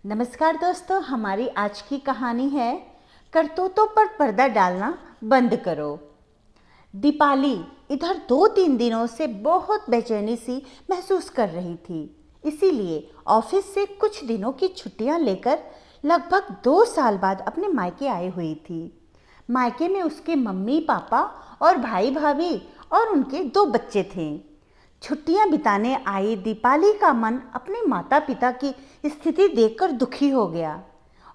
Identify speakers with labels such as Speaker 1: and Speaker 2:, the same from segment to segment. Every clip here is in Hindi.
Speaker 1: नमस्कार दोस्तों, हमारी आज की कहानी है करतूतों पर पर्दा डालना बंद करो। दीपाली इधर 2-3 दिनों से बहुत बेचैनी सी महसूस कर रही थी। इसीलिए ऑफिस से कुछ दिनों की छुट्टियां लेकर लगभग 2 साल बाद अपने मायके आई हुई थी। मायके में उसके मम्मी पापा और भाई भाभी और उनके 2 बच्चे थे। छुट्टियां बिताने आई दीपाली का मन अपने माता पिता की स्थिति देखकर दुखी हो गया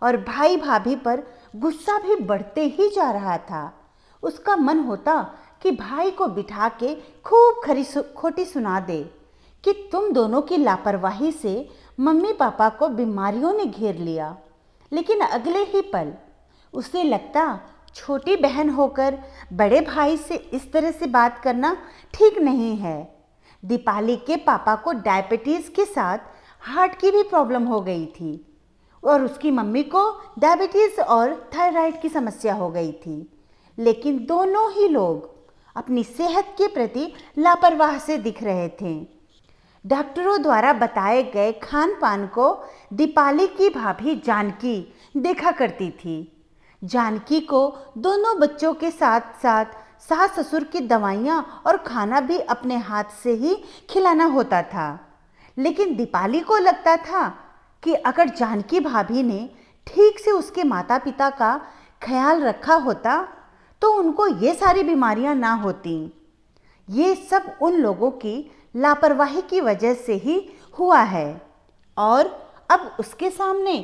Speaker 1: और भाई भाभी पर गुस्सा भी बढ़ते ही जा रहा था। उसका मन होता कि भाई को बिठा के खूब खरी खोटी सुना दे कि तुम दोनों की लापरवाही से मम्मी पापा को बीमारियों ने घेर लिया। लेकिन अगले ही पल उसे लगता छोटी बहन होकर बड़े भाई से इस तरह से बात करना ठीक नहीं है। दीपाली के पापा को डायबिटीज़ के साथ हार्ट की भी प्रॉब्लम हो गई थी और उसकी मम्मी को डायबिटीज़ और थायराइड की समस्या हो गई थी। लेकिन दोनों ही लोग अपनी सेहत के प्रति लापरवाह से दिख रहे थे। डॉक्टरों द्वारा बताए गए खान पान को दीपाली की भाभी जानकी देखा करती थी। जानकी को दोनों बच्चों के साथ साथ सास ससुर की दवाइयाँ और खाना भी अपने हाथ से ही खिलाना होता था। लेकिन दीपाली को लगता था कि अगर जानकी भाभी ने ठीक से उसके माता पिता का ख्याल रखा होता तो उनको ये सारी बीमारियां ना होती। ये सब उन लोगों की लापरवाही की वजह से ही हुआ है और अब उसके सामने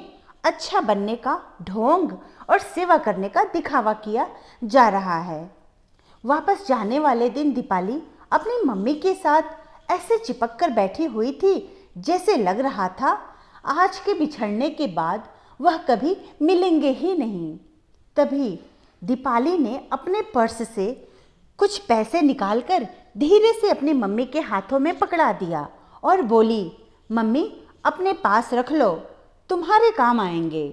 Speaker 1: अच्छा बनने का ढोंग और सेवा करने का दिखावा किया जा रहा है। वापस जाने वाले दिन दीपाली अपनी मम्मी के साथ ऐसे चिपक कर बैठी हुई थी जैसे लग रहा था आज के बिछड़ने के बाद वह कभी मिलेंगे ही नहीं। तभी दीपाली ने अपने पर्स से कुछ पैसे निकालकर धीरे से अपनी मम्मी के हाथों में पकड़ा दिया और बोली, मम्मी अपने पास रख लो, तुम्हारे काम आएंगे।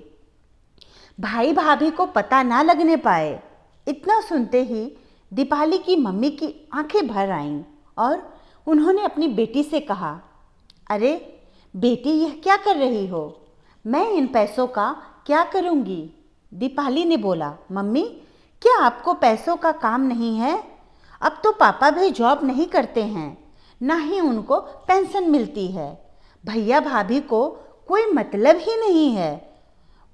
Speaker 1: भाई भाभी को पता ना लगने पाए। इतना सुनते ही दीपाली की मम्मी की आंखें भर आईं और उन्होंने अपनी बेटी से कहा, अरे बेटी, यह क्या कर रही हो? मैं इन पैसों का क्या करूंगी? दीपाली ने बोला, मम्मी क्या आपको पैसों का काम नहीं है? अब तो पापा भी जॉब नहीं करते हैं, ना ही उनको पेंशन मिलती है। भैया भाभी को कोई मतलब ही नहीं है।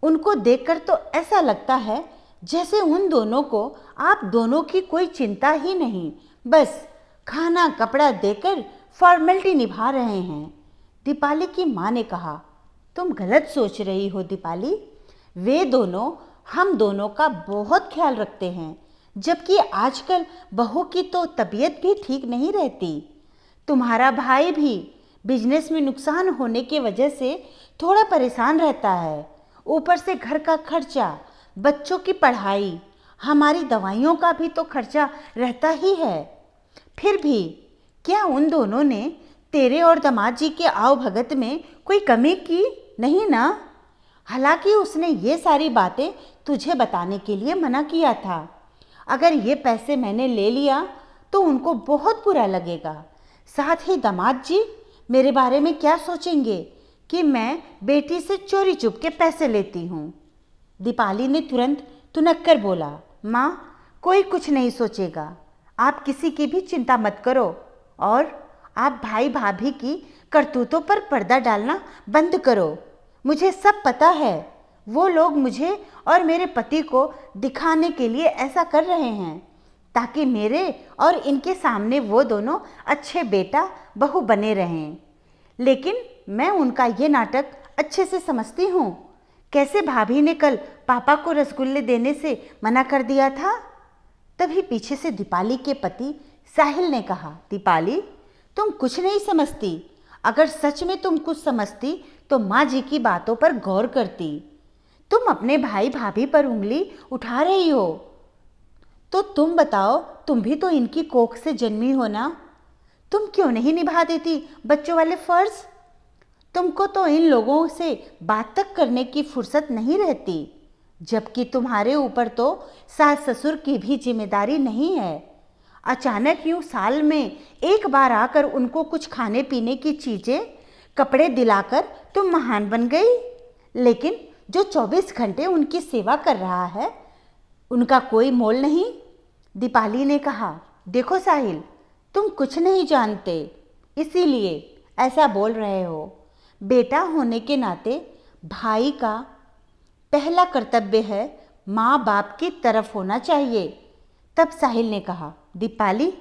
Speaker 1: उनको देखकर तो ऐसा लगता है जैसे उन दोनों को आप दोनों की कोई चिंता ही नहीं, बस खाना कपड़ा देकर फॉर्मेलिटी निभा रहे हैं। दीपाली की माँ ने कहा, तुम गलत सोच रही हो दीपाली, वे दोनों हम दोनों का बहुत ख्याल रखते हैं, जबकि आजकल बहू की तो तबीयत भी ठीक नहीं रहती। तुम्हारा भाई भी बिजनेस में नुकसान होने की वजह से थोड़ा परेशान रहता है। ऊपर से घर का खर्चा, बच्चों की पढ़ाई, हमारी दवाइयों का भी तो खर्चा रहता ही है। फिर भी क्या उन दोनों ने तेरे और दामाद जी के आओ भगत में कोई कमी की नहीं ना? हालांकि उसने ये सारी बातें तुझे बताने के लिए मना किया था। अगर ये पैसे मैंने ले लिया तो उनको बहुत बुरा लगेगा। साथ ही दामाद जी मेरे बारे में क्या सोचेंगे कि मैं बेटी से चोरी चुप के पैसे लेती हूँ। दीपाली ने तुरंत तुनक कर बोला, माँ कोई कुछ नहीं सोचेगा, आप किसी की भी चिंता मत करो और आप भाई भाभी की करतूतों पर पर्दा डालना बंद करो। मुझे सब पता है, वो लोग मुझे और मेरे पति को दिखाने के लिए ऐसा कर रहे हैं ताकि मेरे और इनके सामने वो दोनों अच्छे बेटा बहू बने रहें। लेकिन मैं उनका ये नाटक अच्छे से समझती हूँ। कैसे भाभी ने कल पापा को रसगुल्ले देने से मना कर दिया था। तभी पीछे से दीपाली के पति साहिल ने कहा, दीपाली तुम कुछ नहीं समझती। अगर सच में तुम कुछ समझती तो माँ जी की बातों पर गौर करती। तुम अपने भाई भाभी पर उंगली उठा रही हो तो तुम बताओ, तुम भी तो इनकी कोख से जन्मी हो ना। तुम क्यों नहीं निभा देती बच्चों वाले फर्ज? तुमको तो इन लोगों से बात तक करने की फुर्सत नहीं रहती, जबकि तुम्हारे ऊपर तो सास ससुर की भी जिम्मेदारी नहीं है। अचानक यूँ साल में एक बार आकर उनको कुछ खाने पीने की चीज़ें कपड़े दिलाकर तुम महान बन गई। लेकिन जो 24 घंटे उनकी सेवा कर रहा है उनका कोई मोल नहीं। दीपाली ने कहा, देखो साहिल, तुम कुछ नहीं जानते, इसीलिए ऐसा बोल रहे हो। बेटा होने के नाते भाई का पहला कर्तव्य है माँ बाप की तरफ होना चाहिए। तब साहिल ने कहा, दीपाली,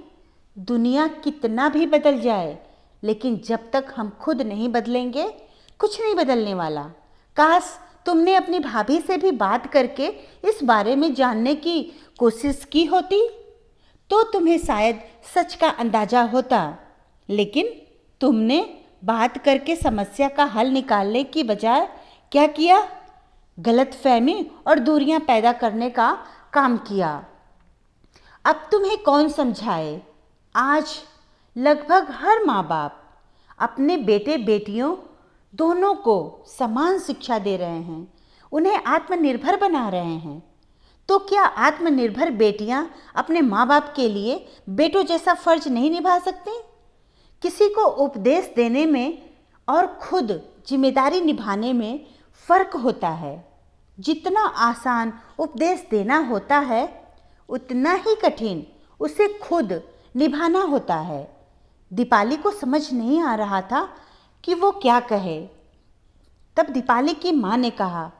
Speaker 1: दुनिया कितना भी बदल जाए, लेकिन जब तक हम खुद नहीं बदलेंगे कुछ नहीं बदलने वाला। काश तुमने अपनी भाभी से भी बात करके इस बारे में जानने की कोशिश की होती तो तुम्हें शायद सच का अंदाज़ा होता, लेकिन तुमने बात करके समस्या का हल निकालने की बजाय क्या किया? गलतफहमी और दूरियां पैदा करने का काम किया। अब तुम्हें कौन समझाए? आज लगभग हर माँ बाप अपने बेटे बेटियों दोनों को समान शिक्षा दे रहे हैं, उन्हें आत्मनिर्भर बना रहे हैं। तो क्या आत्मनिर्भर बेटियां अपने माँ बाप के लिए बेटों जैसा फर्ज नहीं निभा सकती? किसी को उपदेश देने में और खुद जिम्मेदारी निभाने में फ़र्क होता है। जितना आसान उपदेश देना होता है उतना ही कठिन उसे खुद निभाना होता है। दीपाली को समझ नहीं आ रहा था कि वो क्या कहे। तब दीपाली की माँ ने कहा,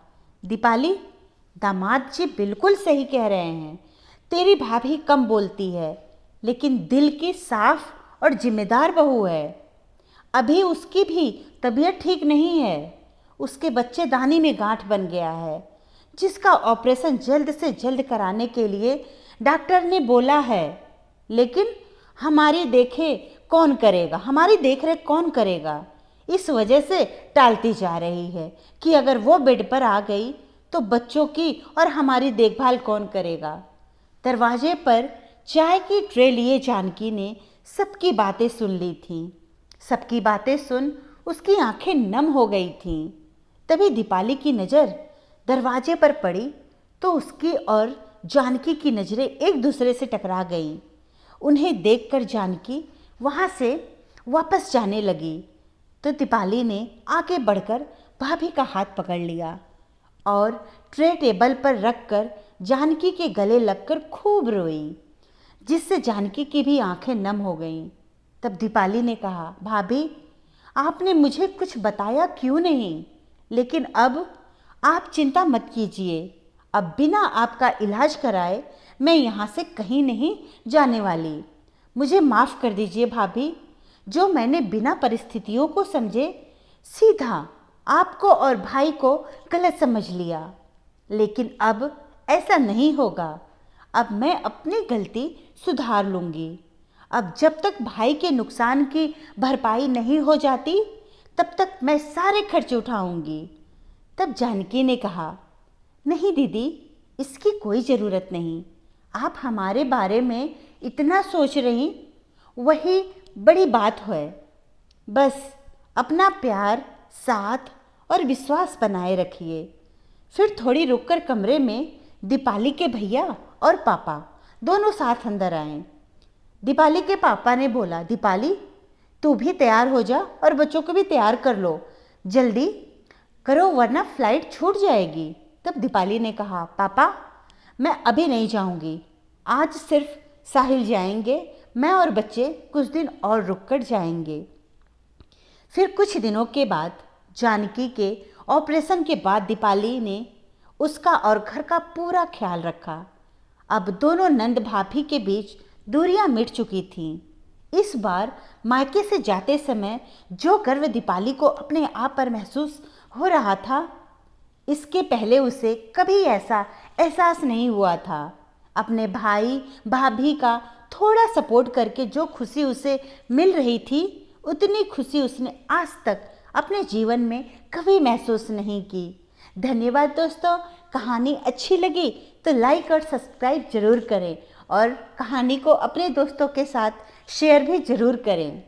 Speaker 1: दीपाली, दामाद जी बिल्कुल सही कह रहे हैं। तेरी भाभी कम बोलती है, लेकिन दिल की साफ और जिम्मेदार बहू है। अभी उसकी भी तबीयत ठीक नहीं है। उसके बच्चेदानी में गांठ बन गया है, जिसका ऑपरेशन जल्द से जल्द कराने के लिए डॉक्टर ने बोला है। लेकिन हमारी देखरेख कौन करेगा? इस वजह से टालती जा रही है कि अगर वो बेड पर आ गई तो बच्चों की और हमारी देखभाल कौन करेगा? दरवाजे पर चाय की ट्रे लिए जानकी ने सबकी बातें सुन ली थीं। सबकी बातें सुन उसकी आंखें नम हो गई थीं। तभी दीपाली की नज़र दरवाजे पर पड़ी तो उसकी और जानकी की नज़रें एक दूसरे से टकरा गईं। उन्हें देखकर जानकी वहाँ से वापस जाने लगी तो दीपाली ने आगे बढ़कर भाभी का हाथ पकड़ लिया और ट्रे टेबल पर रखकर जानकी के गले लगकर खूब रोई, जिससे जानकी की भी आंखें नम हो गईं। तब दीपाली ने कहा, भाभी, आपने मुझे कुछ बताया क्यों नहीं? लेकिन अब आप चिंता मत कीजिए। अब बिना आपका इलाज कराए मैं यहाँ से कहीं नहीं जाने वाली। मुझे माफ़ कर दीजिए भाभी, जो मैंने बिना परिस्थितियों को समझे सीधा आपको और भाई को गलत समझ लिया। लेकिन अब ऐसा नहीं होगा। अब मैं अपनी गलती सुधार लूँगी। अब जब तक भाई के नुकसान की भरपाई नहीं हो जाती तब तक मैं सारे खर्च उठाऊंगी। तब जानकी ने कहा, नहीं दीदी, इसकी कोई ज़रूरत नहीं। आप हमारे बारे में इतना सोच रही, वही बड़ी बात है। बस अपना प्यार, साथ और विश्वास बनाए रखिए। फिर थोड़ी रुककर कमरे में दीपाली के भैया और पापा दोनों साथ अंदर आए। दीपाली के पापा ने बोला, दीपाली, तू भी तैयार हो जा और बच्चों को भी तैयार कर लो, जल्दी करो वरना फ्लाइट छूट जाएगी। तब दीपाली ने कहा, पापा, मैं अभी नहीं जाऊंगी, आज सिर्फ साहिल जाएंगे, मैं और बच्चे कुछ दिन और रुक कर जाएंगे। फिर कुछ दिनों के बाद जानकी के ऑपरेशन के बाद दीपाली ने उसका और घर का पूरा ख्याल रखा। अब दोनों नंद भाभी के बीच दूरियां मिट चुकी थीं। इस बार मायके से जाते समय जो गर्व दीपाली को अपने आप पर महसूस हो रहा था, इसके पहले उसे कभी ऐसा एहसास नहीं हुआ था। अपने भाई भाभी का थोड़ा सपोर्ट करके जो खुशी उसे मिल रही थी, उतनी खुशी उसने आज तक अपने जीवन में कभी महसूस नहीं की। धन्यवाद दोस्तों। कहानी अच्छी लगी तो लाइक और सब्सक्राइब ज़रूर करें और कहानी को अपने दोस्तों के साथ शेयर भी ज़रूर करें।